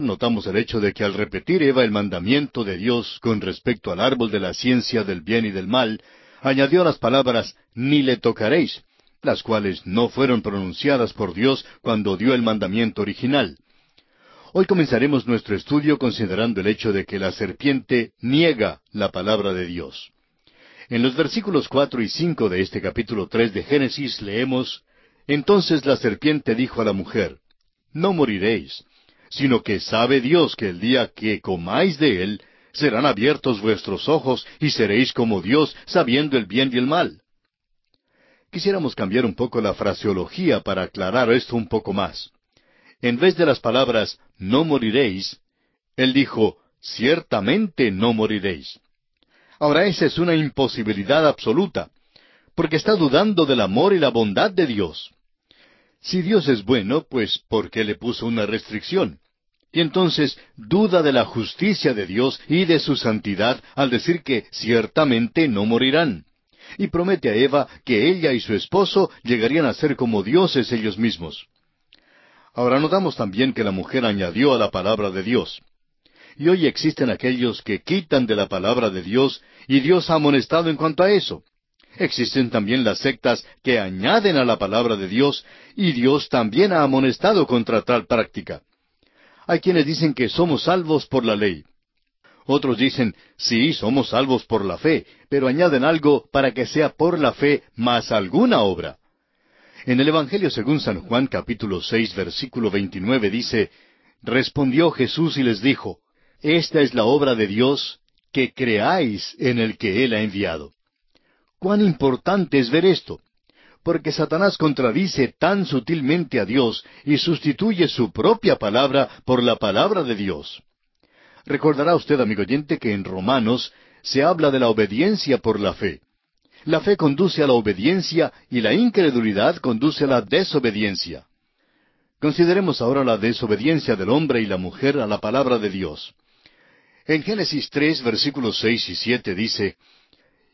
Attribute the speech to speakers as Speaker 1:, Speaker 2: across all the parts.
Speaker 1: Notamos el hecho de que al repetir Eva el mandamiento de Dios con respecto al árbol de la ciencia del bien y del mal, añadió las palabras ni le tocaréis, las cuales no fueron pronunciadas por Dios cuando dio el mandamiento original. Hoy comenzaremos nuestro estudio considerando el hecho de que la serpiente niega la palabra de Dios. En los versículos 4 y 5 de este capítulo 3 de Génesis leemos: Entonces la serpiente dijo a la mujer: No moriréis, sino que sabe Dios que el día que comáis de él, serán abiertos vuestros ojos y seréis como Dios, sabiendo el bien y el mal. Quisiéramos cambiar un poco la fraseología para aclarar esto un poco más. En vez de las palabras no moriréis, él dijo ciertamente no moriréis. Ahora esa es una imposibilidad absoluta, porque está dudando del amor y la bondad de Dios. Si Dios es bueno, pues ¿por qué le puso una restricción? Y entonces duda de la justicia de Dios y de su santidad al decir que ciertamente no morirán. Y promete a Eva que ella y su esposo llegarían a ser como dioses ellos mismos. Ahora notamos también que la mujer añadió a la palabra de Dios. Y hoy existen aquellos que quitan de la palabra de Dios, y Dios ha amonestado en cuanto a eso. Existen también las sectas que añaden a la palabra de Dios, y Dios también ha amonestado contra tal práctica. Hay quienes dicen que somos salvos por la ley. Otros dicen, sí, somos salvos por la fe, pero añaden algo para que sea por la fe más alguna obra. En el Evangelio según San Juan capítulo 6 versículo 29 dice: Respondió Jesús y les dijo: Esta es la obra de Dios, que creáis en el que Él ha enviado. ¿Cuán importante es ver esto? Porque Satanás contradice tan sutilmente a Dios y sustituye su propia palabra por la palabra de Dios. Recordará usted, amigo oyente, que en Romanos se habla de la obediencia por la fe. La fe conduce a la obediencia y la incredulidad conduce a la desobediencia. Consideremos ahora la desobediencia del hombre y la mujer a la palabra de Dios. En Génesis 3, versículos 6 y 7 dice: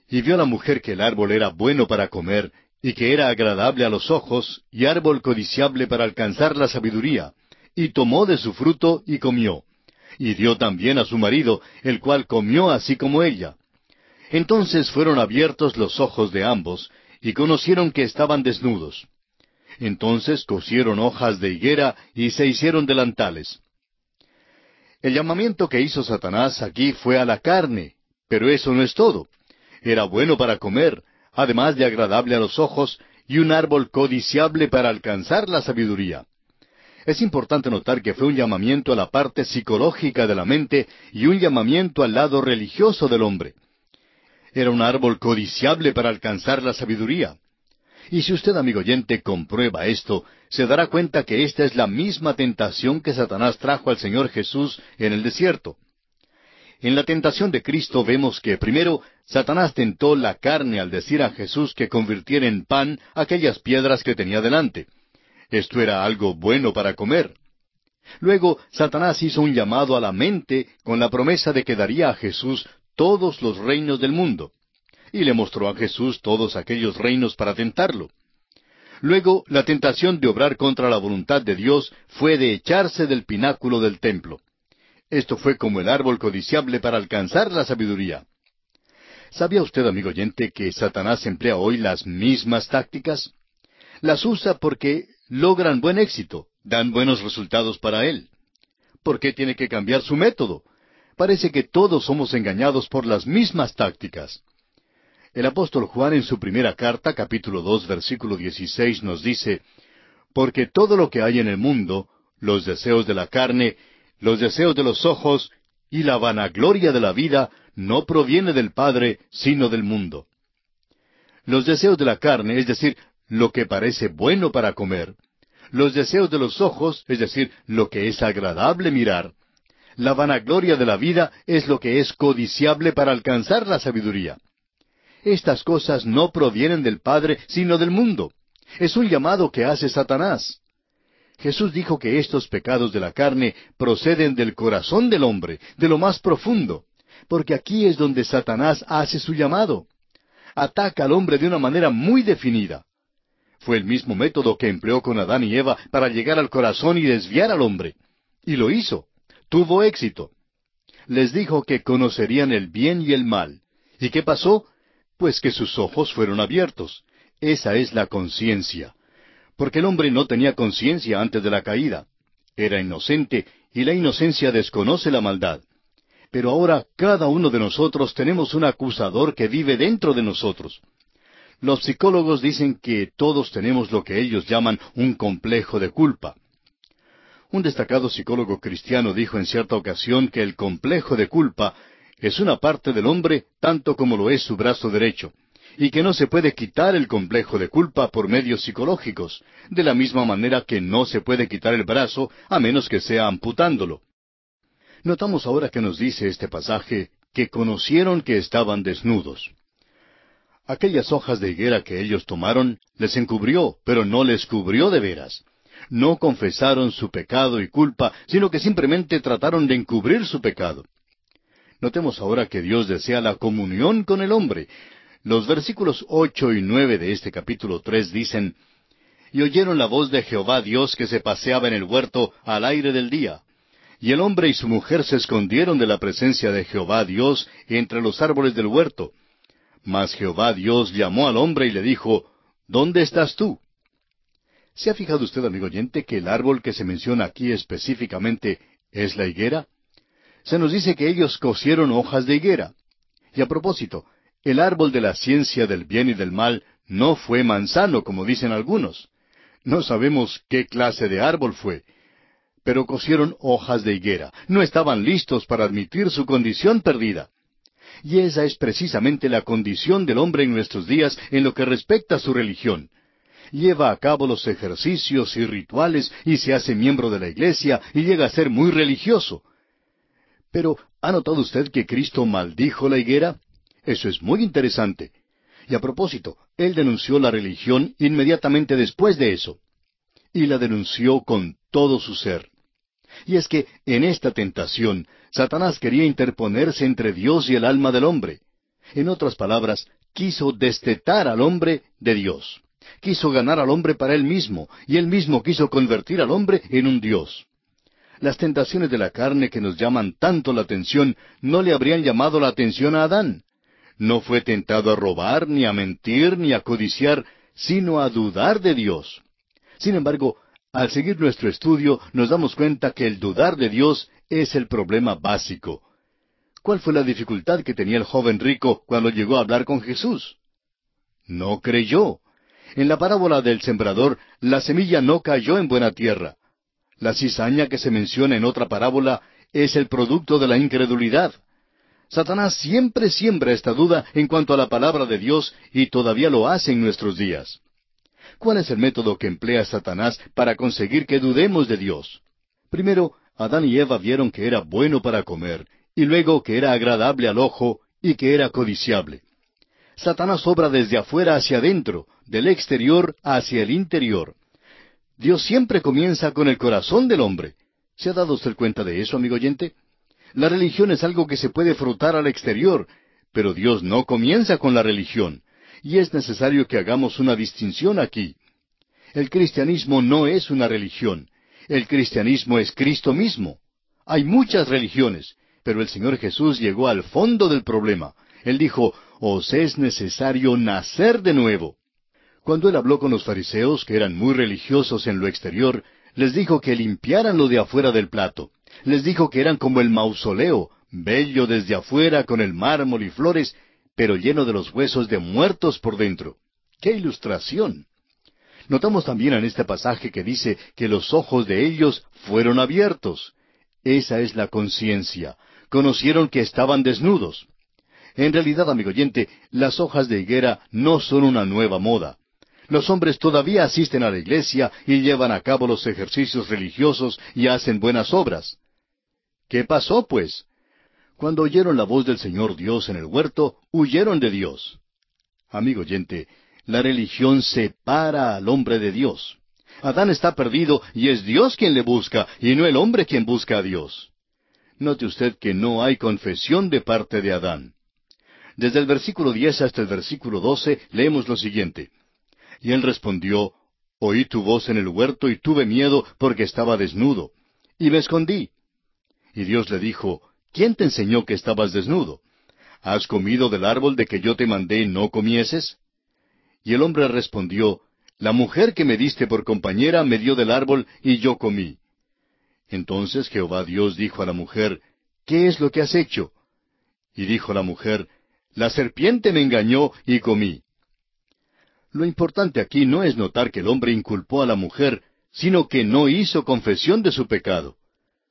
Speaker 1: Y vio la mujer que el árbol era bueno para comer, y que era agradable a los ojos, y árbol codiciable para alcanzar la sabiduría, y tomó de su fruto y comió. Y dio también a su marido, el cual comió así como ella. Entonces fueron abiertos los ojos de ambos, y conocieron que estaban desnudos. Entonces cosieron hojas de higuera y se hicieron delantales. El llamamiento que hizo Satanás aquí fue a la carne, pero eso no es todo. Era bueno para comer, además de agradable a los ojos, y un árbol codiciable para alcanzar la sabiduría. Es importante notar que fue un llamamiento a la parte psicológica de la mente y un llamamiento al lado religioso del hombre. Era un árbol codiciable para alcanzar la sabiduría. Y si usted, amigo oyente, comprueba esto, se dará cuenta que esta es la misma tentación que Satanás trajo al Señor Jesús en el desierto. En la tentación de Cristo vemos que primero Satanás tentó la carne al decir a Jesús que convirtiera en pan aquellas piedras que tenía delante. Esto era algo bueno para comer. Luego Satanás hizo un llamado a la mente con la promesa de que daría a Jesús todos los reinos del mundo. Y le mostró a Jesús todos aquellos reinos para tentarlo. Luego, la tentación de obrar contra la voluntad de Dios fue de echarse del pináculo del templo. Esto fue como el árbol codiciable para alcanzar la sabiduría. ¿Sabía usted, amigo oyente, que Satanás emplea hoy las mismas tácticas? Las usa porque logran buen éxito, dan buenos resultados para él. ¿Por qué tiene que cambiar su método? Parece que todos somos engañados por las mismas tácticas. El apóstol Juan en su primera carta, capítulo 2, versículo 16, nos dice: Porque todo lo que hay en el mundo, los deseos de la carne, los deseos de los ojos y la vanagloria de la vida, no proviene del Padre, sino del mundo. Los deseos de la carne, es decir, lo que parece bueno para comer; los deseos de los ojos, es decir, lo que es agradable mirar; la vanagloria de la vida es lo que es codiciable para alcanzar la sabiduría. Estas cosas no provienen del Padre, sino del mundo. Es un llamado que hace Satanás. Jesús dijo que estos pecados de la carne proceden del corazón del hombre, de lo más profundo, porque aquí es donde Satanás hace su llamado. Ataca al hombre de una manera muy definida. Fue el mismo método que empleó con Adán y Eva para llegar al corazón y desviar al hombre. Y lo hizo. tuvo éxito. Les dijo que conocerían el bien y el mal. ¿Y qué pasó? Pues que sus ojos fueron abiertos. Esa es la conciencia. Porque el hombre no tenía conciencia antes de la caída. Era inocente, y la inocencia desconoce la maldad. Pero ahora cada uno de nosotros tenemos un acusador que vive dentro de nosotros. Los psicólogos dicen que todos tenemos lo que ellos llaman un complejo de culpa. Un destacado psicólogo cristiano dijo en cierta ocasión que el complejo de culpa es una parte del hombre tanto como lo es su brazo derecho, y que no se puede quitar el complejo de culpa por medios psicológicos, de la misma manera que no se puede quitar el brazo a menos que sea amputándolo. Notamos ahora que nos dice este pasaje que conocieron que estaban desnudos. Aquellas hojas de higuera que ellos tomaron les encubrió, pero no les cubrió de veras. No confesaron su pecado y culpa, sino que simplemente trataron de encubrir su pecado. Notemos ahora que Dios desea la comunión con el hombre. Los versículos 8 y 9 de este capítulo 3 dicen, «Y oyeron la voz de Jehová Dios que se paseaba en el huerto al aire del día. Y el hombre y su mujer se escondieron de la presencia de Jehová Dios entre los árboles del huerto. Mas Jehová Dios llamó al hombre y le dijo, ¿Dónde estás tú?» ¿Se ha fijado usted, amigo oyente, que el árbol que se menciona aquí específicamente es la higuera? Se nos dice que ellos cosieron hojas de higuera. Y a propósito, el árbol de la ciencia del bien y del mal no fue manzano, como dicen algunos. No sabemos qué clase de árbol fue, pero cosieron hojas de higuera. No estaban listos para admitir su condición perdida. Y esa es precisamente la condición del hombre en nuestros días en lo que respecta a su religión. Lleva a cabo los ejercicios y rituales y se hace miembro de la iglesia y llega a ser muy religioso. Pero, ¿ha notado usted que Cristo maldijo la higuera? Eso es muy interesante. Y a propósito, Él denunció la religión inmediatamente después de eso. Y la denunció con todo su ser. Y es que en esta tentación, Satanás quería interponerse entre Dios y el alma del hombre. En otras palabras, quiso destetar al hombre de Dios. Quiso ganar al hombre para él mismo, y él mismo quiso convertir al hombre en un Dios. Las tentaciones de la carne que nos llaman tanto la atención no le habrían llamado la atención a Adán. No fue tentado a robar, ni a mentir, ni a codiciar, sino a dudar de Dios. Sin embargo, al seguir nuestro estudio, nos damos cuenta que el dudar de Dios es el problema básico. ¿Cuál fue la dificultad que tenía el joven rico cuando llegó a hablar con Jesús? No creyó. En la parábola del sembrador, la semilla no cayó en buena tierra. La cizaña que se menciona en otra parábola es el producto de la incredulidad. Satanás siempre siembra esta duda en cuanto a la palabra de Dios y todavía lo hace en nuestros días. ¿Cuál es el método que emplea Satanás para conseguir que dudemos de Dios? Primero, Adán y Eva vieron que era bueno para comer, y luego que era agradable al ojo y que era codiciable. Satanás obra desde afuera hacia adentro, del exterior hacia el interior. Dios siempre comienza con el corazón del hombre. ¿Se ha dado usted cuenta de eso, amigo oyente? La religión es algo que se puede frotar al exterior, pero Dios no comienza con la religión. Y es necesario que hagamos una distinción aquí. El cristianismo no es una religión. El cristianismo es Cristo mismo. Hay muchas religiones, pero el Señor Jesús llegó al fondo del problema. Él dijo, «Os es necesario nacer de nuevo». Cuando Él habló con los fariseos, que eran muy religiosos en lo exterior, les dijo que limpiaran lo de afuera del plato. Les dijo que eran como el mausoleo, bello desde afuera con el mármol y flores, pero lleno de los huesos de muertos por dentro. ¡Qué ilustración! Notamos también en este pasaje que dice que los ojos de ellos fueron abiertos. Esa es la conciencia. Conocieron que estaban desnudos. En realidad, amigo oyente, las hojas de higuera no son una nueva moda. Los hombres todavía asisten a la iglesia y llevan a cabo los ejercicios religiosos y hacen buenas obras. ¿Qué pasó, pues? Cuando oyeron la voz del Señor Dios en el huerto, huyeron de Dios. Amigo oyente, la religión separa al hombre de Dios. Adán está perdido y es Dios quien le busca y no el hombre quien busca a Dios. Note usted que no hay confesión de parte de Adán. Desde el versículo 10 hasta el versículo 12 leemos lo siguiente. Y él respondió, «Oí tu voz en el huerto y tuve miedo porque estaba desnudo, y me escondí». Y Dios le dijo, ¿quién te enseñó que estabas desnudo? ¿Has comido del árbol de que yo te mandé no comieses? Y el hombre respondió, la mujer que me diste por compañera me dio del árbol y yo comí. Entonces Jehová Dios dijo a la mujer, ¿qué es lo que has hecho? Y dijo la mujer, la serpiente me engañó y comí. Lo importante aquí no es notar que el hombre inculpó a la mujer, sino que no hizo confesión de su pecado.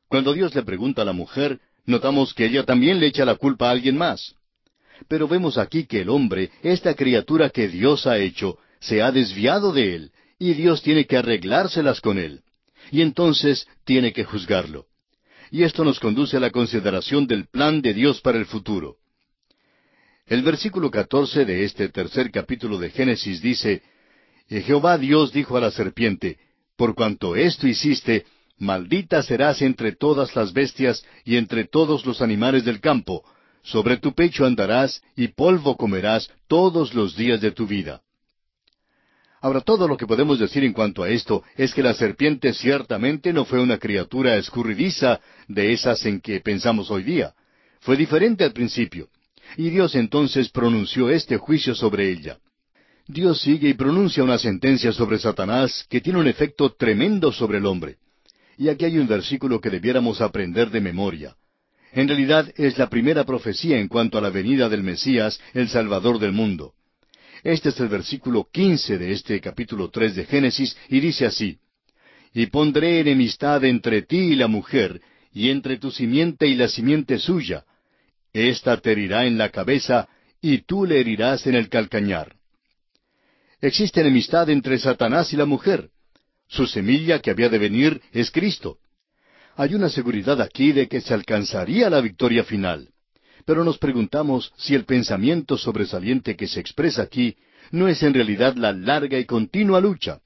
Speaker 1: Cuando Dios le pregunta a la mujer, notamos que ella también le echa la culpa a alguien más. Pero vemos aquí que el hombre, esta criatura que Dios ha hecho, se ha desviado de él, y Dios tiene que arreglárselas con él. Y entonces tiene que juzgarlo. Y esto nos conduce a la consideración del plan de Dios para el futuro. El versículo 14 de este tercer capítulo de Génesis dice, y Jehová Dios dijo a la serpiente, por cuanto esto hiciste, maldita serás entre todas las bestias y entre todos los animales del campo, sobre tu pecho andarás y polvo comerás todos los días de tu vida. Ahora, todo lo que podemos decir en cuanto a esto es que la serpiente ciertamente no fue una criatura escurridiza de esas en que pensamos hoy día. Fue diferente al principio. Y Dios entonces pronunció este juicio sobre ella. Dios sigue y pronuncia una sentencia sobre Satanás que tiene un efecto tremendo sobre el hombre. Y aquí hay un versículo que debiéramos aprender de memoria. En realidad es la primera profecía en cuanto a la venida del Mesías, el Salvador del mundo. Este es el versículo 15 de este capítulo 3 de Génesis, y dice así, y pondré enemistad entre ti y la mujer, y entre tu simiente y la simiente suya. Esta te herirá en la cabeza, y tú le herirás en el calcañar. Existe enemistad entre Satanás y la mujer. Su semilla que había de venir es Cristo. Hay una seguridad aquí de que se alcanzaría la victoria final. Pero nos preguntamos si el pensamiento sobresaliente que se expresa aquí no es en realidad la larga y continua lucha.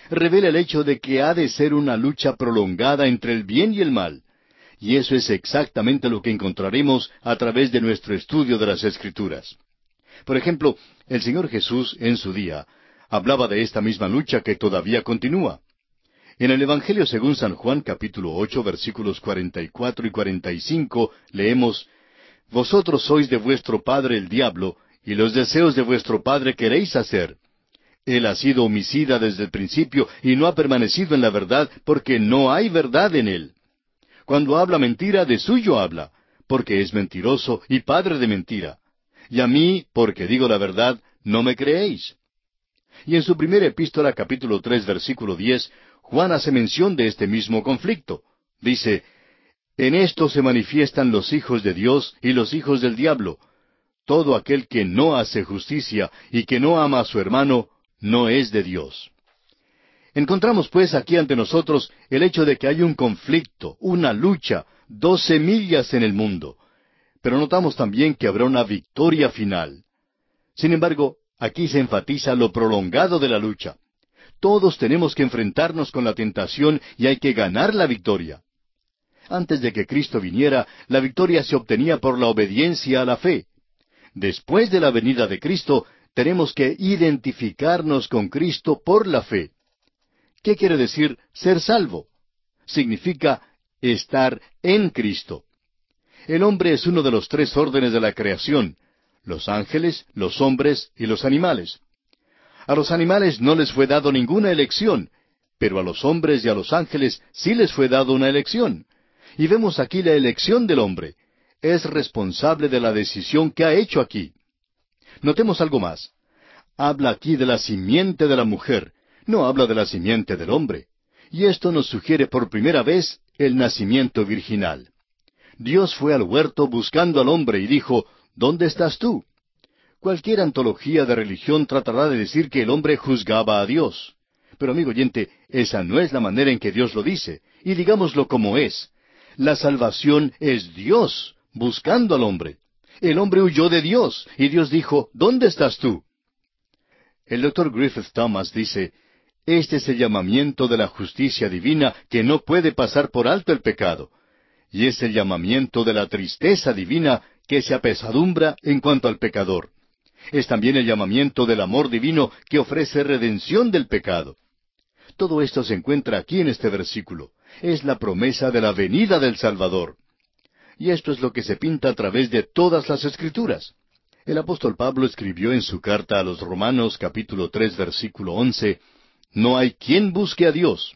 Speaker 1: Revela el hecho de que ha de ser una lucha prolongada entre el bien y el mal. Y eso es exactamente lo que encontraremos a través de nuestro estudio de las Escrituras. Por ejemplo, el Señor Jesús, en su día, hablaba de esta misma lucha que todavía continúa. En el Evangelio según San Juan, capítulo 8, versículos 44 y 45, leemos, vosotros sois de vuestro padre el diablo, y los deseos de vuestro padre queréis hacer. Él ha sido homicida desde el principio, y no ha permanecido en la verdad, porque no hay verdad en él. Cuando habla mentira, de suyo habla, porque es mentiroso y padre de mentira. Y a mí, porque digo la verdad, no me creéis. Y en su primera epístola, capítulo 3, versículo 10, Juan hace mención de este mismo conflicto. Dice, en esto se manifiestan los hijos de Dios y los hijos del diablo. Todo aquel que no hace justicia y que no ama a su hermano, no es de Dios. Encontramos pues aquí ante nosotros el hecho de que hay un conflicto, una lucha, dos semillas en el mundo. Pero notamos también que habrá una victoria final. Sin embargo, aquí se enfatiza lo prolongado de la lucha. Todos tenemos que enfrentarnos con la tentación y hay que ganar la victoria. Antes de que Cristo viniera, la victoria se obtenía por la obediencia a la fe. Después de la venida de Cristo, tenemos que identificarnos con Cristo por la fe. ¿Qué quiere decir ser salvo? Significa estar en Cristo. El hombre es uno de los tres órdenes de la creación: los ángeles, los hombres y los animales. A los animales no les fue dado ninguna elección, pero a los hombres y a los ángeles sí les fue dado una elección. Y vemos aquí la elección del hombre. Es responsable de la decisión que ha hecho aquí. Notemos algo más. Habla aquí de la simiente de la mujer, no habla de la simiente del hombre. Y esto nos sugiere por primera vez el nacimiento virginal. Dios fue al huerto buscando al hombre y dijo, ¿dónde estás tú? Cualquier antología de religión tratará de decir que el hombre juzgaba a Dios. Pero amigo oyente, esa no es la manera en que Dios lo dice, y digámoslo como es. La salvación es Dios buscando al hombre. El hombre huyó de Dios, y Dios dijo, ¿dónde estás tú? El Dr. Griffith Thomas dice, este es el llamamiento de la justicia divina que no puede pasar por alto el pecado, y es el llamamiento de la tristeza divina que se apesadumbra en cuanto al pecador. Es también el llamamiento del amor divino que ofrece redención del pecado. Todo esto se encuentra aquí en este versículo. Es la promesa de la venida del Salvador. Y esto es lo que se pinta a través de todas las Escrituras. El apóstol Pablo escribió en su carta a los Romanos capítulo 3 versículo 11, «No hay quien busque a Dios».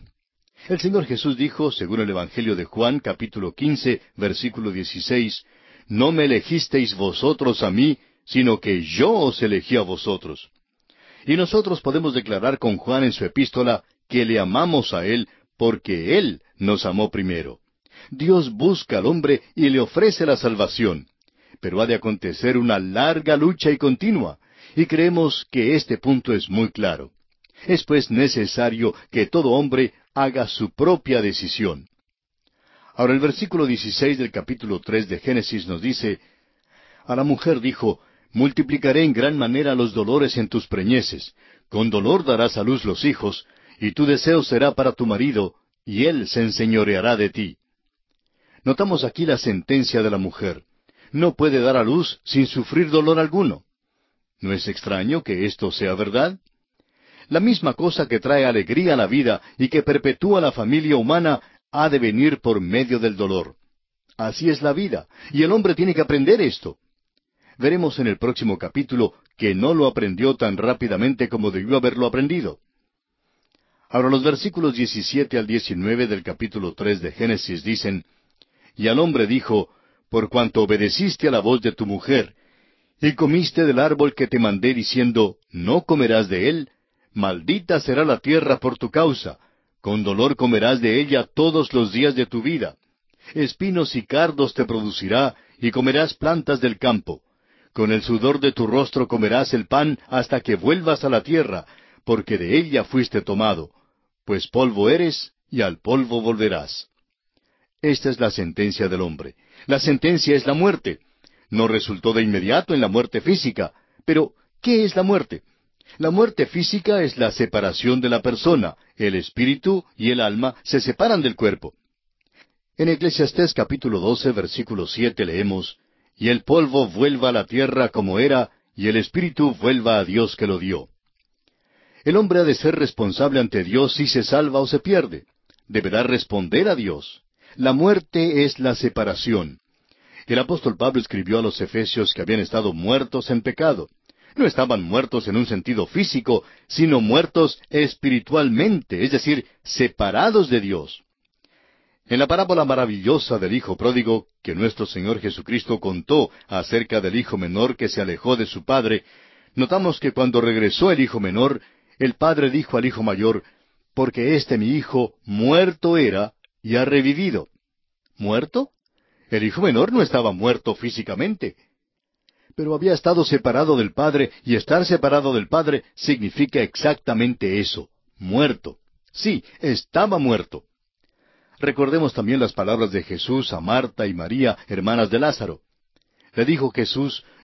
Speaker 1: El Señor Jesús dijo, según el Evangelio de Juan capítulo 15 versículo 16, «No me elegisteis vosotros a mí, sino que yo os elegí a vosotros». Y nosotros podemos declarar con Juan en su epístola que le amamos a Él porque Él nos amó primero. Dios busca al hombre y le ofrece la salvación, pero ha de acontecer una larga lucha y continua, y creemos que este punto es muy claro. Es pues necesario que todo hombre haga su propia decisión. Ahora el versículo 16 del capítulo 3 de Génesis nos dice, «A la mujer dijo, multiplicaré en gran manera los dolores en tus preñeces, con dolor darás a luz los hijos, y tu deseo será para tu marido, y él se enseñoreará de ti». Notamos aquí la sentencia de la mujer. No puede dar a luz sin sufrir dolor alguno. ¿No es extraño que esto sea verdad? La misma cosa que trae alegría a la vida y que perpetúa la familia humana ha de venir por medio del dolor. Así es la vida, y el hombre tiene que aprender esto. Veremos en el próximo capítulo que no lo aprendió tan rápidamente como debió haberlo aprendido. Ahora los versículos 17 al 19 del capítulo 3 de Génesis dicen, «Y al hombre dijo, por cuanto obedeciste a la voz de tu mujer, y comiste del árbol que te mandé diciendo, no comerás de él, maldita será la tierra por tu causa, con dolor comerás de ella todos los días de tu vida. Espinos y cardos te producirá, y comerás plantas del campo. Con el sudor de tu rostro comerás el pan hasta que vuelvas a la tierra, porque de ella fuiste tomado, pues polvo eres, y al polvo volverás». Esta es la sentencia del hombre. La sentencia es la muerte. No resultó de inmediato en la muerte física. Pero, ¿qué es la muerte? La muerte física es la separación de la persona. El espíritu y el alma se separan del cuerpo. En Eclesiastés capítulo 12, versículo 7 leemos, «Y el polvo vuelva a la tierra como era, y el espíritu vuelva a Dios que lo dio». El hombre ha de ser responsable ante Dios si se salva o se pierde. Deberá responder a Dios. La muerte es la separación. El apóstol Pablo escribió a los efesios que habían estado muertos en pecado. No estaban muertos en un sentido físico, sino muertos espiritualmente, es decir, separados de Dios. En la parábola maravillosa del Hijo Pródigo, que nuestro Señor Jesucristo contó acerca del hijo menor que se alejó de su padre, notamos que cuando regresó el hijo menor, el padre dijo al hijo mayor, «Porque este mi hijo muerto era, y ha revivido». ¿Muerto? El hijo menor no estaba muerto físicamente, pero había estado separado del Padre, y estar separado del Padre significa exactamente eso, muerto. Sí, estaba muerto. Recordemos también las palabras de Jesús a Marta y María, hermanas de Lázaro. Le dijo Jesús,